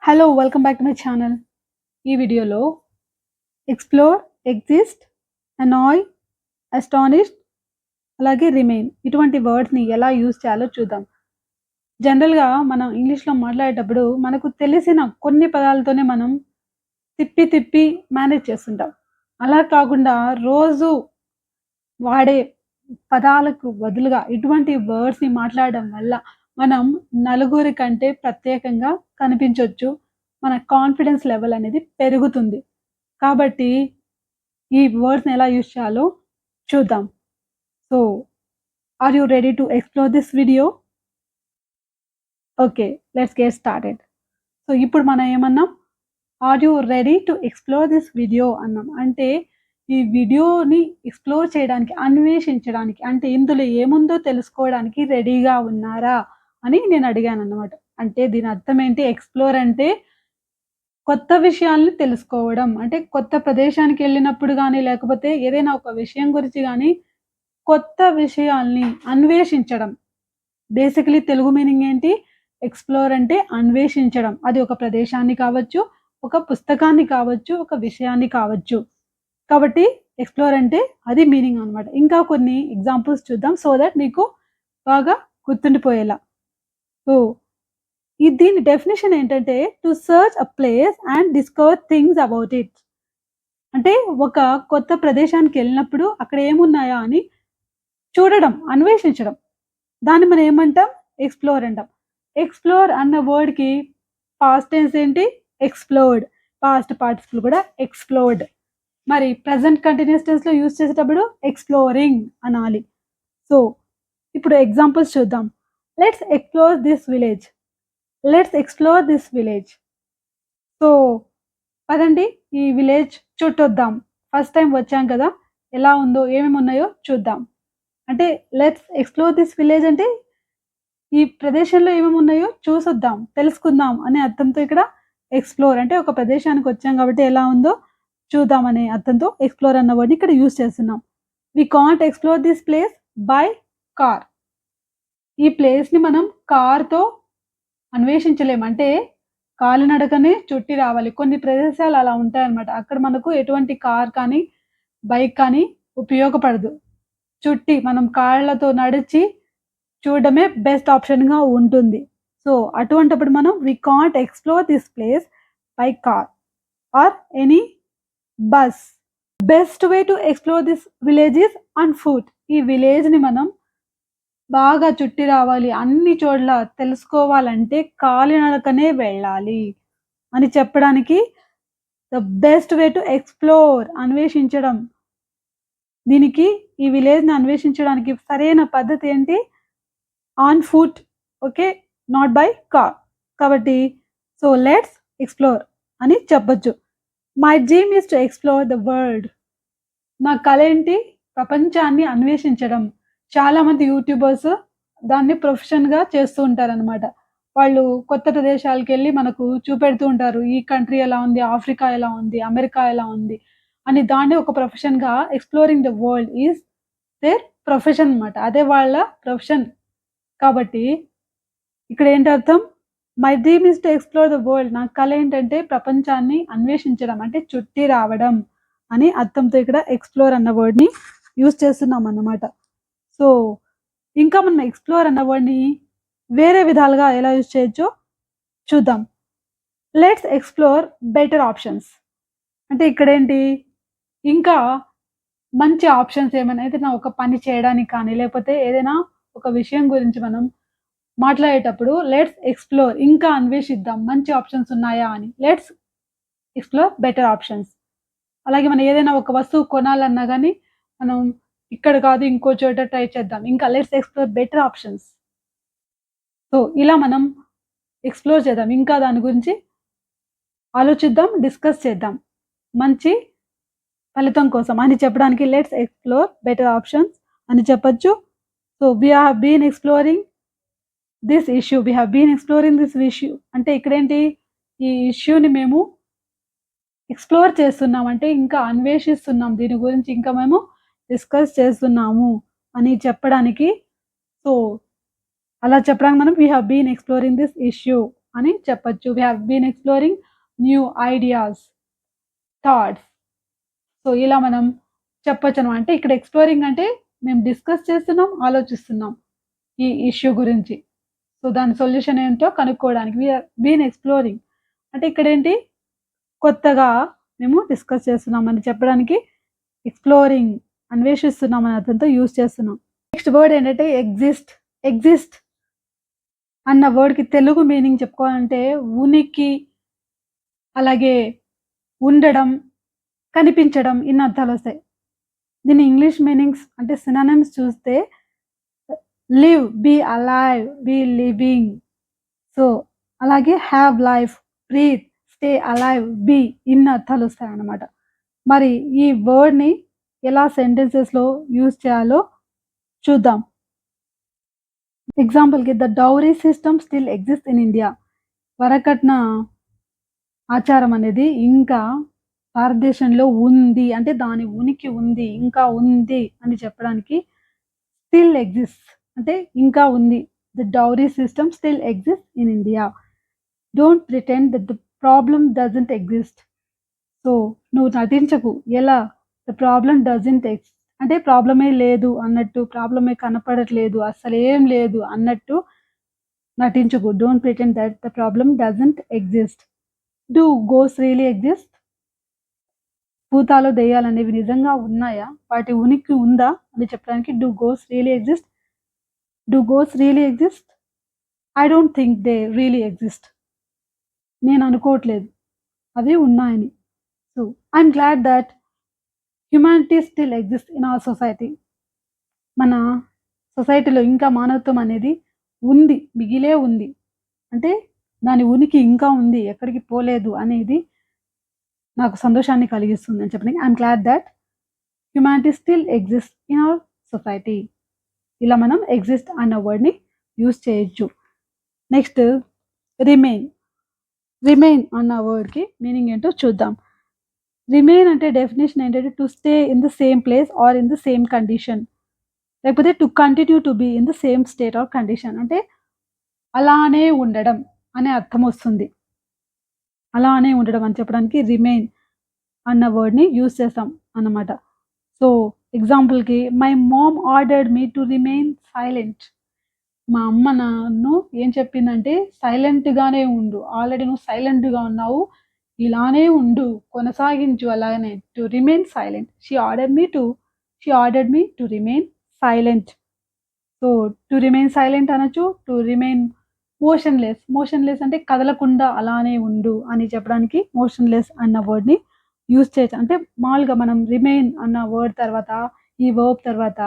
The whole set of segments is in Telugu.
Hello! Welcome back to my channel. ఈ వీడియోలో ఎక్స్‌ప్లోర్, ఎగ్జిస్ట్, అనాయ్, అస్టానిష్డ్ అలాగే రిమైన్ ఇటువంటి వర్డ్స్‌ని ఎలా యూజ్ చేయాలో చూద్దాం. జనరల్‌గా మనం ఇంగ్లీష్‌లో మాట్లాడేటప్పుడు మనకు తెలిసిన కొన్ని పదాలతోనే మనం తిప్పి తిప్పి మేనేజ్ చేస్తుంటాం. అలా కాకుండా రోజు వాడే పదాలకు బదులుగా ఇటువంటి వర్డ్స్‌ని మాట్లాడడం వల్ల మనం నలుగురి కంటే ప్రత్యేకంగా కనిపించొచ్చు. మన కాన్ఫిడెన్స్ లెవెల్ అనేది పెరుగుతుంది. కాబట్టి ఈ వర్డ్స్‌ని ఎలా యూజ్ చేయాలో చూద్దాం. So, are you ready to explore this video? Okay. Let's get started. So, ఇప్పుడు మనం ఏమన్నాం? Are you ready to explore this video అన్నాం. అంటే ఈ వీడియోని ఎక్స్‌ప్లోర్ చేయడానికి, అన్వేషించడానికి అంటే ఇందులో ఏముందో తెలుసుకోవడానికి రెడీగా ఉన్నారా? అని నేను అడిగానన్నమాట. అంటే దీని అర్థం ఏంటి? ఎక్స్‌ప్లోర్ అంటే కొత్త విషయాల్ని తెలుసుకోవడం. అంటే కొత్త ప్రదేశానికెళ్ళినప్పుడు గాని, లేకపోతే ఏదైనా ఒక విషయం గురించి గాని, కొత్త విషయాల్ని అన్వేషించడం. బేసికల్లీ తెలుగు మీనింగ్ ఏంటి? ఎక్స్‌ప్లోర్ అంటే అన్వేషించడం. అది ఒక ప్రదేశాన్ని కావచ్చు, ఒక పుస్తకాన్ని కావచ్చు, ఒక విషయాన్ని కావచ్చు. కాబట్టి ఎక్స్‌ప్లోర్ అంటే అది మీనింగ్ అన్నమాట. ఇంకా కొన్ని ఎగ్జాంపుల్స్ చూద్దాం. సో థట్ మీకు బాగా గుర్తుండిపోయేలా. సో దీని డెఫినిషన్ ఏంటంటే to search a place and discover things about it. అంటే ఒక కొత్త ప్రదేశానికెళ్ళినప్పుడు అక్కడ ఏమున్నాయా అని చూడడం, అన్వేషించడం. దాన్ని మనం ఏమంటాం? ఎక్స్‌ప్లోర్ అంటాం. ఎక్స్‌ప్లోర్ అన్న వర్డ్‌కి పాస్ట్ టెన్స్ ఏంటి? ఎక్స్‌ప్లోర్డ్. పాస్ట్ పార్టిసిపుల్ కూడా ఎక్స్‌ప్లోర్డ్. మరి ప్రెజెంట్ కంటిన్యూయస్ టెన్స్‌లో యూజ్ చేసేటప్పుడు ఎక్స్‌ప్లోరింగ్ అనాలి. సో, ఇప్పుడు ఎగ్జాంపుల్స్ చూద్దాం. Let's explore this village. Let's explore this village. So, పదండి ఈ విలేజ్ చుట్టొద్దాం. ఫస్ట్ టైమ్ వచ్చాం కదా! ఎలా ఉందో, ఏమేమి ఉన్నాయో చూద్దాం. అంటే లెట్స్ ఎక్స్‌ప్లోర్ దిస్ విలేజ్ అంటే ఈ ప్రదేశంలో ఏమేమి ఉన్నాయో చూసొద్దాం, తెలుసుకుందాం అనే అర్థంతో ఇక్కడ ఎక్స్‌ప్లోర్ అంటే ఒక ప్రదేశానికి వచ్చాం కాబట్టి ఎలా ఉందో చూద్దాం అనే అర్థంతో ఎక్స్‌ప్లోర్ అన్న వర్డ్‌ని ఇక్కడ యూజ్ చేస్తున్నాం. We can't explore this place by car. ఈ ప్లేస్‌ని మనం కార్‌తో అన్వేషించలేం. అంటే కాలినడకనే చుట్టి రావాలి. కొన్ని ప్రదేశాలు అలా ఉంటాయన్నమాట. అక్కడ మనకు ఎటువంటి కార్ కానీ, బైక్ కానీ ఉపయోగపడదు. చుట్టి మనం కాళ్ళతో నడిచి చూడడమే బెస్ట్ ఆప్షన్‌గా ఉంటుంది. సో, అటువంటప్పుడు మనం we can't explore this place by car or any bus. Best way to explore this village is on foot. ఈ విలేజ్‌ని మనం బాగా చుట్టి రావాలి, అన్ని చోట్ల తెలుసుకోవాలంటే కాలినడకనే వెళ్ళాలి అని చెప్పడానికి the best way to explore అన్వేషించడం. దీనికి ఈ విలేజ్‌ని అన్వేషించడానికి సరైన పద్ధతి ఏంటి? On foot. Okay. Not by car. కాబట్టి సో, లెట్స్ ఎక్స్‌ప్లోర్ అని చెప్పొచ్చు. My dream is to explore the world. నా కల ఏంటి? ప్రపంచాన్ని అన్వేషించడం. చాలామంది యూట్యూబర్స్ దాన్ని ప్రొఫెషన్‌గా చేస్తూ ఉంటారనమాట. వాళ్ళు కొత్త ప్రదేశాలకెళ్ళి మనకు చూపెడుతూ ఉంటారు. ఈ కంట్రీ ఎలా ఉంది? ఆఫ్రికా ఎలా ఉంది? అమెరికా ఎలా ఉంది? అని దాన్ని ఒక ప్రొఫెషన్‌గా exploring the world is their profession అనమాట. అదే వాళ్ళ ప్రొఫెషన్. కాబట్టి ఇక్కడ ఏంటి అర్థం? My dream is to explore the world. నా కల ఏంటంటే ప్రపంచాన్ని అన్వేషించడం అంటే చుట్టి రావడం అని అర్థంతో ఇక్కడ ఎక్స్‌ప్లోర్ అన్న వర్డ్‌ని యూజ్ చేస్తున్నామన్నమాట. సో, ఇంకా మనం ఎక్స్‌ప్లోర్ అన్న వర్డ్‌ని వేరే విధాలుగా ఎలా యూజ్ చేయొచ్చో చూద్దాం. Let's explore better options. అంటే ఇక్కడేంటి? ఇంకా మంచి ఆప్షన్స్ ఏమైనా ఏదైనా ఒక పని చేయడానికి కానీ, లేకపోతే ఏదైనా ఒక విషయం గురించి మనం మాట్లాడేటప్పుడు లెట్స్ ఎక్స్‌ప్లోర్ ఇంకా అన్వేషిద్దాం. మంచి ఆప్షన్స్ ఉన్నాయా అని. Let's explore better options. అలాగే మనం ఏదైనా ఒక వస్తువు కొనాలన్నా గాని, మనం ఇక్కడ కాదు ఇంకో చోట ట్రై చేద్దాం. ఇంకా let's explore better options. So, ఇలా మనం ఎక్స్‌ప్లోర్ చేద్దాం. ఇంకా దాని గురించి ఆలోచిద్దాం, డిస్కస్ చేద్దాం. మంచి ఫలితం కోసం అని చెప్పడానికి లెట్స్ ఎక్స్‌ప్లోర్ బెటర్ ఆప్షన్స్ అని చెప్పొచ్చు. So, we have been exploring this issue. We have been exploring this issue. అంటే ఇక్కడేంటి? ఈ ఇష్యూని మేము ఎక్స్‌ప్లోర్ చేస్తున్నాం. అంటే ఇంకా అన్వేషిస్తున్నాం. దీని గురించి ఇంకా మేము డిస్కస్ చేస్తున్నాము అని చెప్పడానికి సో, అలా చెప్పడానికి మనం we have been exploring this issue అని చెప్పొచ్చు. We have been exploring new ideas, thoughts. So, ఇలా మనం చెప్పొచ్చనమాట. అంటే ఇక్కడ ఎక్స్‌ప్లోరింగ్ అంటే మేము డిస్కస్ చేస్తున్నాం, ఆలోచిస్తున్నాం ఈ ఇష్యూ గురించి. సో, దాని సొల్యూషన్ ఏంటో కనుక్కోవడానికి. వి హావ్ బీన్ ఎక్స్‌ప్లోరింగ్ అంటే ఇక్కడేంటి కొత్తగా మేము డిస్కస్ చేస్తున్నామని చెప్పడానికి ఎక్స్‌ప్లోరింగ్ అన్వేషిస్తున్నామనే అర్థంతో యూజ్ చేస్తున్నాం. నెక్స్ట్ వర్డ్ ఏంటంటే ఎగ్జిస్ట్. ఎగ్జిస్ట్ అన్న వర్డ్‌కి తెలుగు మీనింగ్ చెప్పుకోవాలంటే ఉనికి, అలాగే ఉండడం, కనిపించడం ఇన్ని అర్థాలొస్తాయి. దీని ఇంగ్లీష్ మీనింగ్స్ అంటే సినానిమ్స్ చూస్తే live, be alive, be living. So, అలాగే have life, breathe, stay alive, be ఇన్ని అర్థాలొస్తాయన్నమాట. మరి ఈ వర్డ్‌ని ఎలా సెంటెన్సెస్‌లో యూజ్ చేయాలో చూద్దాం. ఎగ్జాంపుల్‌కి the dowry system still exist in India. వరకట్న ఆచారం అనేది ఇంకా భారతదేశంలో ఉంది. అంటే దాని ఉనికి ఉంది. ఇంకా ఉంది అని చెప్పడానికి స్టిల్ ఎగ్జిస్ట్స్ అంటే ఇంకా ఉంది. The dowry system still exist in India. Don't pretend that the problem doesn't exist. So, నువ్వు నటించకు. ఎలా? ద ప్రాబ్లమ్ డజంట్ అంటే ప్రాబ్లమే లేదు అన్నట్టు, ప్రాబ్లమే కనపడట్లేదు, అస్సలేం లేదు అన్నట్టు నటించకు. Don't pretend that the problem doesn't exist. Do ghost really exist? భూతాలు, దెయ్యాలనేవి నిజంగా ఉన్నాయా? వాటి ఉనికి ఉందా? అని చెప్పడానికి do ghost really exist? Do ghost really exist? I don't think they really exist. నేను అనుకోవట్లేదు అవి ఉన్నాయని. So, I'm glad that humanity still exist in our society. మన సొసైటీలో ఇంకా మానవత్వం అనేది ఉంది. మిగిలే ఉంది. అంటే దాని ఉనికి ఇంకా ఉంది. ఎక్కడికి పోలేదు అనేది నాకు సంతోషాన్ని కలిగిస్తుంది అని చెప్పడానికి I'm glad that humanity still exist in our society. ఇలా మనం ఎగ్జిస్ట్ అన్న వర్డ్‌ని యూజ్ చేయొచ్చు. Next remain. రిమైన్ అన్న వర్డ్‌కి మీనింగ్ ఏంటో చూద్దాం. రిమైన్ అంటే డెఫినిషన్ ఏంటంటే to stay in the same place or in the same condition. లేకపోతే to continue to be in the same state or condition. అంటే అలానే ఉండడం అనే అర్థం వస్తుంది. అలానే ఉండడం అని చెప్పడానికి రిమైన్ అన్న వర్డ్‌ని యూజ్ చేస్తాం అన్నమాట. సో, ఎగ్జాంపుల్‌కి my mom ordered me to remain silent. మా అమ్మ నన్ను ఏం చెప్పిందంటే సైలెంట్‌గానే ఉండు. ఆల్రెడీ నువ్వు సైలెంట్‌గా ఉన్నావు. ఇలానే ఉండు. కొనసాగించు అలాగనే. To remain silent. She ordered me to remain silent. So, to remain silent అనొచ్చు. To remain motionless. మోషన్‌లెస్ అంటే కదలకుండా అలానే ఉండు అని చెప్పడానికి మోషన్‌లెస్ అన్న వర్డ్‌ని యూజ్ చేయొచ్చు. అంటే మామూలుగా మనం రిమైన్ అన్న వర్డ్ తర్వాత ఈ వర్బ్ తర్వాత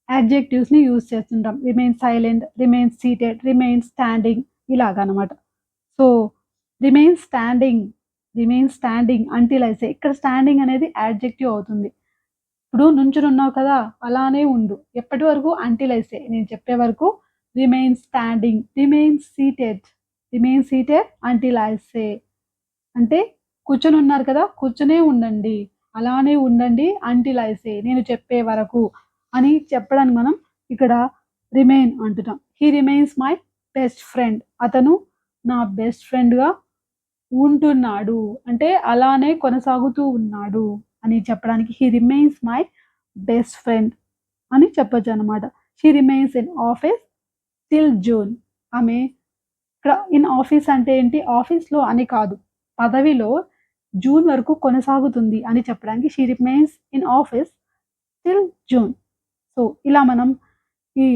యాడ్జెక్టివ్స్‌ని యూజ్ చేస్తుంటాం. Remain silent, remain seated, remain standing ఇలాగనమాట. So, remain standing, remain standing until I say. ఇక్కడ స్టాండింగ్ అనేది యాడ్జెక్టివ్ అవుతుంది. ఇప్పుడు నుంచునున్నావు కదా! అలానే ఉండు. ఎప్పటి వరకు? అంటిల్ ఐ సే. నేను చెప్పే వరకు remain standing, remain seated, remain seated until I సే. అంటే కూర్చొనున్నారు కదా! కూర్చునే ఉండండి. అలానే ఉండండి అంటిల్ ఐ సే. నేను చెప్పే వరకు అని చెప్పడానికి మనం ఇక్కడ రిమైన్ అంటున్నాం. హి రిమైన్స్ మై బెస్ట్ ఫ్రెండ్. అతను నా బెస్ట్ ఫ్రెండ్‌గా ఉంటున్నాడు. అంటే అలానే కొనసాగుతూ ఉన్నాడు అని చెప్పడానికి he remains my best friend అని చెప్పొచ్చనమాట. She remains in office till June. ఆమె ఇక్కడ ఇన్ ఆఫీస్ అంటే ఏంటి? ఆఫీస్‌లో అని కాదు. పదవిలో జూన్ వరకు కొనసాగుతుంది అని చెప్పడానికి she remains in office till June. So, ఇలా మనం ఈ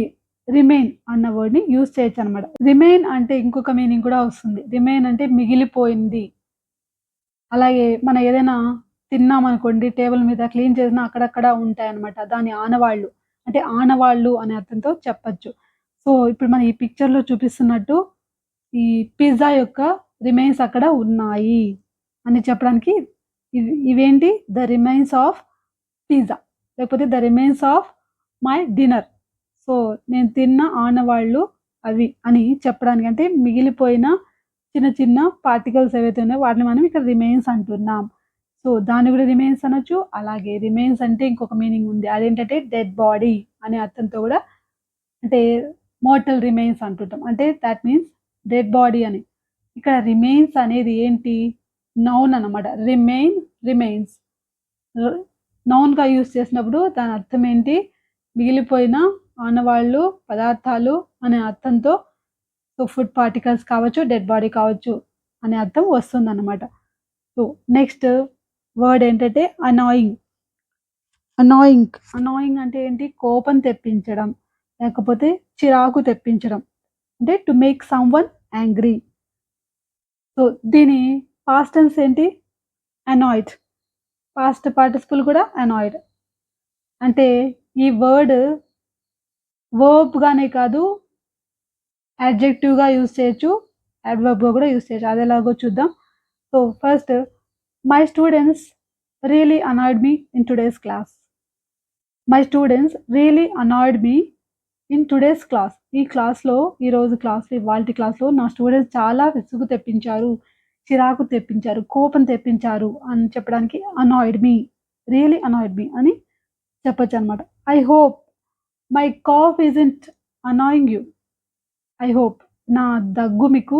రిమైన్ అన్న వర్డ్‌ని యూజ్ చేయొచ్చనమాట. రిమైన్ అంటే ఇంకొక మీనింగ్ కూడా వస్తుంది. రిమైన్ అంటే మిగిలిపోయింది. అలాగే మనం ఏదైనా తిన్నామనుకోండి టేబుల్ మీద క్లీన్ చేసినా అక్కడక్కడ ఉంటాయన్నమాట. దాని ఆనవాళ్ళు. అంటే ఆనవాళ్ళు అనే అర్థంతో చెప్పొచ్చు. సో, ఇప్పుడు మనం ఈ పిక్చర్‌లో చూపిస్తున్నట్టు ఈ పిజ్జా యొక్క రిమైన్స్ అక్కడ ఉన్నాయి అని చెప్పడానికి ఇవేంటి? ద రిమైన్స్ ఆఫ్ పిజ్జా లేకపోతే the remains of my dinner. So, నేను తిన్న ఆనవాళ్ళు అవి అని చెప్పడానికి అంటే మిగిలిపోయిన చిన్న చిన్న పార్టికల్స్ ఏవైతే ఉన్నాయో వాటిని మనం ఇక్కడ రిమైన్స్ అంటున్నాం. సో, దాన్ని కూడా రిమైన్స్ అనొచ్చు. అలాగే రిమైన్స్ అంటే ఇంకొక మీనింగ్ ఉంది. అదేంటంటే డెడ్ బాడీ అనే అర్థంతో కూడా అంటే మోర్టల్ రిమైన్స్ అంటుంటాం. అంటే థాట్ మీన్స్ డెడ్ బాడీ అని. ఇక్కడ రిమైన్స్ అనేది ఏంటి? నౌన్ అన్నమాట. రిమైన్స్. నౌన్‌గా యూజ్ చేసినప్పుడు దాని అర్థం ఏంటి? మిగిలిపోయిన ఆనవాళ్ళు, పదార్థాలు అనే అర్థంతో సో, ఫుడ్ పార్టికల్స్ కావచ్చు, డెడ్ బాడీ కావచ్చు అనే అర్థం వస్తుందన్నమాట. సో, నెక్స్ట్ వర్డ్ ఏంటంటే అనాయింగ్. అనాయింగ్ అంటే ఏంటి? కోపం తెప్పించడం, లేకపోతే చిరాకు తెప్పించడం. అంటే to make someone angry. So, దీని పాస్ట్ టెన్స్ ఏంటి? అనాయిడ్. పాస్ట్ పార్టిసిపుల్ కూడా అనాయిడ్. అంటే ఈ వర్డ్ వర్బ్‌గానే కాదు, యాడ్జెక్టివ్‌గా యూజ్ చేయొచ్చు, యాడ్వర్బ్‌గా కూడా యూజ్ చేయొచ్చు. అదెలాగో చూద్దాం. So, first my students really annoyed me in today's class. My students really annoyed me in today's class. ఈరోజు క్లాస్‌లో ఇవాల్టి క్లాస్‌లో నా స్టూడెంట్స్ చాలా విసుగు తెప్పించారు, చిరాకు తెప్పించారు, కోపం తెప్పించారు అని చెప్పడానికి annoyed me, really annoyed me అని చెప్పొచ్చనమాట. I hope my cough isn't annoying you. I hope నా దగ్గు మీకు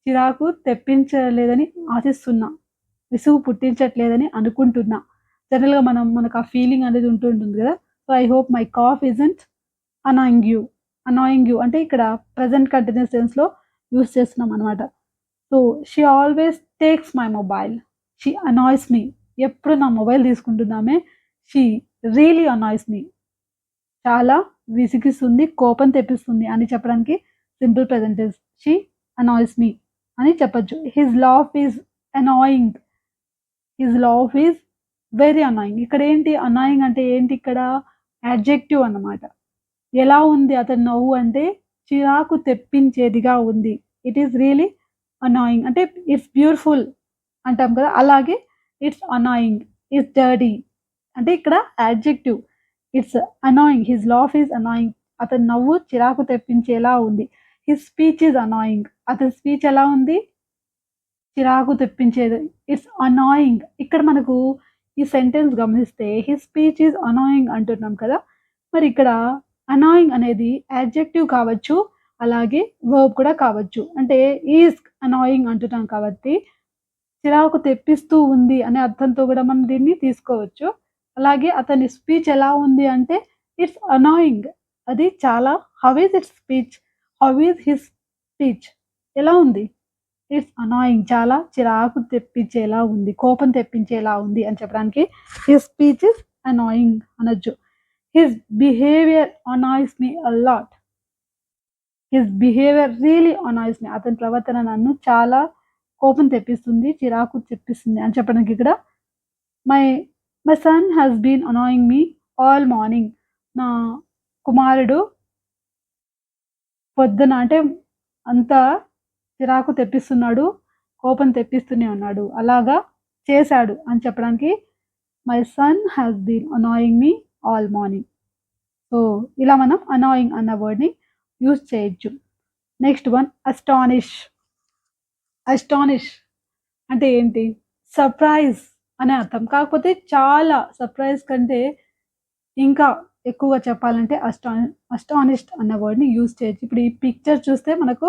చిరాకు తెప్పించలేదని ఆశిస్తున్నా. విసుగు పుట్టించట్లేదని అనుకుంటున్నా. జనరల్‌గా మనకు ఆ ఫీలింగ్ అనేది ఉంటుంటుంది గదా! So, I hope my cough isn't annoying you అంటే ఇక్కడ ప్రెజెంట్ కంటిన్యూస్ టెన్స్‌లో యూజ్ చేస్తున్నామనమాట. So, she always takes my mobile. She annoys me. ఎప్పుడు నా మొబైల్ తీసుకుంటుందామె. She really annoys me. చాలా విసిగిస్తుంది, కోపం తెప్పిస్తుంది అని చెప్పడానికి simple present tense. She annoys me అని చెప్పొచ్చు. His laugh is annoying. His laugh is very annoying. ఇక్కడ ఏంటి అనాయింగ్ అంటే ఏంటి ఇక్కడ? యాడ్జెక్టివ్ అన్నమాట. ఎలా ఉంది అతని నవ్వు అంటే చిరాకు తెప్పించేదిగా ఉంది. ఇట్ ఈస్ రియల్లీ అనాయింగ్ అంటే ఇట్స్ బ్యూటిఫుల్ అంటాం కదా! అలాగే ఇట్స్ అనాయింగ్, ఇట్స్ డర్టీ అంటే ఇక్కడ adjective. It's annoying. His laugh is annoying. అతని నవ్వు చిరాకు తెప్పించేలా ఉంది. His speech is annoying. అతని స్పీచ్ ఎలా ఉంది? చిరాకు తెప్పించేది. It's annoying. ఇక్కడ మనకు ఈ సెంటెన్స్ గమనిస్తే హిస్ స్పీచ్ ఈజ్ అనాయింగ్ అంటున్నాం కదా! మరి ఇక్కడ అనాయింగ్ అనేది యాడ్జెక్టివ్ కావచ్చు, అలాగే వర్బ్ కూడా కావచ్చు. అంటే ఈజ్ అనాయింగ్ అంటున్నాం కాబట్టి చిరాకు తెప్పిస్తూ ఉంది అనే అర్థంతో కూడా మనం దీన్ని తీసుకోవచ్చు. అలాగే అతని స్పీచ్ ఎలా ఉంది అంటే ఇట్స్ అనాయింగ్. అది చాలా how is its speech? How is his speech? ఎలా ఉంది? It's annoying. చాలా చిరాకు తెప్పించేలా ఉంది, కోపం తెప్పించేలా ఉంది అని చెప్పడానికి హిస్ స్పీచ్ ఇస్ అనాయింగ్ అనొచ్చు. His behaviour annoys me a lot. His behaviour really annoys me. అతని ప్రవర్తన నన్ను చాలా కోపం తెప్పిస్తుంది, చిరాకు తెప్పిస్తుంది అని చెప్పడానికి ఇక్కడ my my son has been annoying me all morning. నా కుమారుడు పొద్దున అంటే అంతా చిరాకు తెప్పిస్తున్నాడు, కోపం తెప్పిస్తూనే ఉన్నాడు. అలాగా చేశాడు అని చెప్పడానికి my son has been annoying me all morning. So, ఇలా మనం అనాయింగ్ అన్న వర్డ్‌ని యూజ్ చేయొచ్చు. Next one astonish. అస్టానిష్ అంటే ఏంటి? సర్ప్రైజ్ అనే అర్థం. కాకపోతే చాలా సర్ప్రైజ్ కంటే ఇంకా ఎక్కువగా చెప్పాలంటే అస్టానిష్డ్ అన్న వర్డ్‌ని యూజ్ చేయొచ్చు. ఇప్పుడు ఈ పిక్చర్ చూస్తే మనకు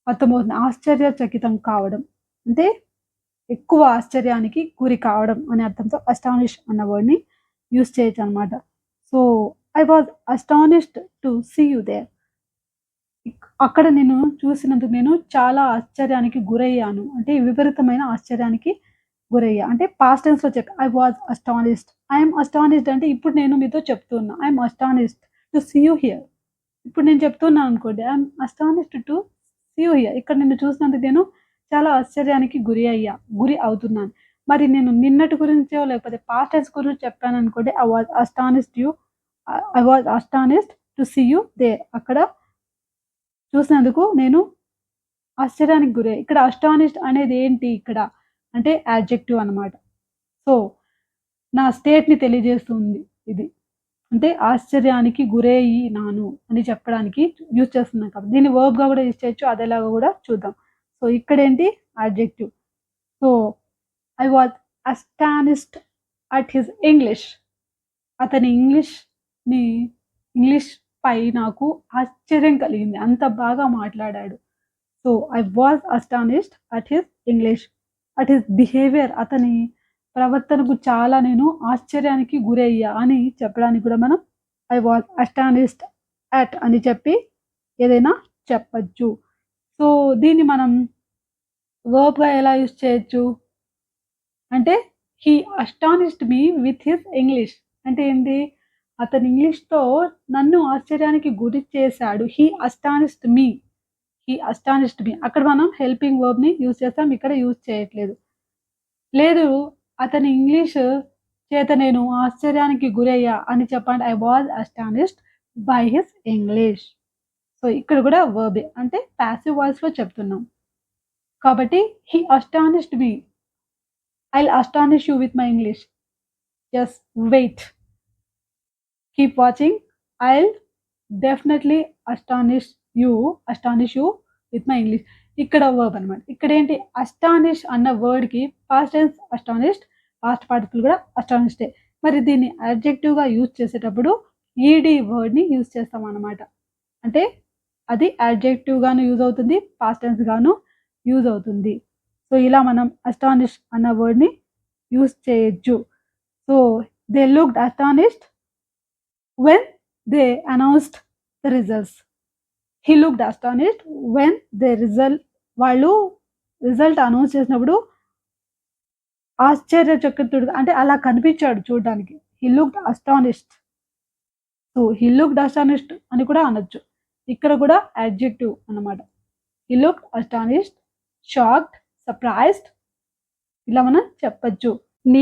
అర్థమవుతుంది. ఆశ్చర్యచకితం కావడం. అంటే ఎక్కువ ఆశ్చర్యానికి గురి కావడం అనే అర్థంతో అస్టానిష్ అన్న వర్డ్‌ని యూజ్ చేయొచ్చనమాట. So, I was astonished to see you there. అక్కడ నిన్ను చూసినందుకు నేను చాలా ఆశ్చర్యానికి గురయ్యాను. అంటే విపరీతమైన ఆశ్చర్యానికి గురయ్యా. అంటే పాస్ట్ టెన్స్‌లో చెప్పా. I was astonished. I am astonished అంటే ఇప్పుడు నేను మీతో చెప్తున్నా. I am astonished to see you here. ఇప్పుడు నేను చెప్తున్నాను అనుకోండి. I am astonished to see you here. ఇక్కడ నిన్ను చూసినందుకు నేను చాలా ఆశ్చర్యానికి గురి అవుతున్నాను. మరి నేను నిన్నటి గురించో లేకపోతే పాస్ట్ టెన్స్ గురించి చెప్పాననుకోండి. I was astonished to see you there. అక్కడ చూసినందుకు నేను ఆశ్చర్యానికి గురయ్యా. ఇక్కడ అస్టానిష్డ్ అనేది ఏంటి ఇక్కడ? అంటే యాడ్జెక్టివ్ అన్నమాట. సో, నా స్టేట్‌ని తెలియజేస్తుంది ఇది. అంటే ఆశ్చర్యానికి గురయ్యినాను అని చెప్పడానికి యూజ్ చేస్తున్నాం కాబట్టి. దీన్ని వర్బ్‌గా కూడా యూజ్ చేయొచ్చు. అదెలాగో కూడా చూద్దాం. సో, ఇక్కడేంటి? Adjective. So, I was astonished at his English. అతని ఇంగ్లీష్‌పై నాకు ఆశ్చర్యం కలిగింది. అంత బాగా మాట్లాడాడు. So I was astonished at his English, at his behaviour, అతని ప్రవర్తనకు చాలా నేను ఆశ్చర్యానికి గురయ్యా అని చెప్పడానికి కూడా మనం ఐ వాజ్ అస్టానిష్డ్ అట్ అని చెప్పి ఏదైనా చెప్పచ్చు. సో దీన్ని మనం వర్బ్‌గా ఎలా యూజ్ చేయొచ్చు అంటే he astonished me with his English అంటే ఏంటి? అతను ఇంగ్లీష్‌తో నన్ను ఆశ్చర్యానికి గురి చేశాడు. హీ అస్టానిష్డ్ మీ అక్కడ మనం హెల్పింగ్ వర్బ్‌ని యూజ్ చేస్తాం. ఇక్కడ యూజ్ చేయట్లేదు. లేదు అతని ఇంగ్లీష్ చేత నేను ఆశ్చర్యానికి గురయ్యా అని చెప్పండి. I was astonished by his English. So ఇక్కడ కూడా వర్బే అంటే పాసివ్ వాయిస్‌లో చెప్తున్నాం. కాబట్టి he astonished me. I'll astonish you with my English. Just wait. Keep watching. I'll definitely astonish you with my English. ఇక్కడ వర్బ్ అనమాట. ఇక్కడేంటి అస్టానిష్ అన్న వర్డ్‌కి past tense astonished, past participle కూడా అస్టానిష్డే. మరి దీన్ని అడ్జెక్టివ్‌గా యూజ్ చేసేటప్పుడు ఈడీ వర్డ్‌ని యూజ్ చేస్తామనమాట. అంటే అది అడ్జెక్టివ్ గాను యూజ్ అవుతుంది. పాస్ట్ టెన్స్ గాను యూజ్ అవుతుంది. సో ఇలా మనం అస్టానిష్ అన్న వర్డ్‌ని యూజ్ చేయొచ్చు. So they looked astonished when they announced the results. He looked astonished when వాళ్ళు రిజల్ట్ అనౌన్స్ చేసినప్పుడు ఆశ్చర్యచకితుడుగా అంటే అలా కనిపించాడు చూడడానికి. He looked astonished. So he looked astonished అని కూడా అనొచ్చు. ఇక్కడ కూడా అడ్జెక్టివ్ అన్నమాట. He looked astonished, shocked, surprised ఇలా మనం చెప్పొచ్చు. నీ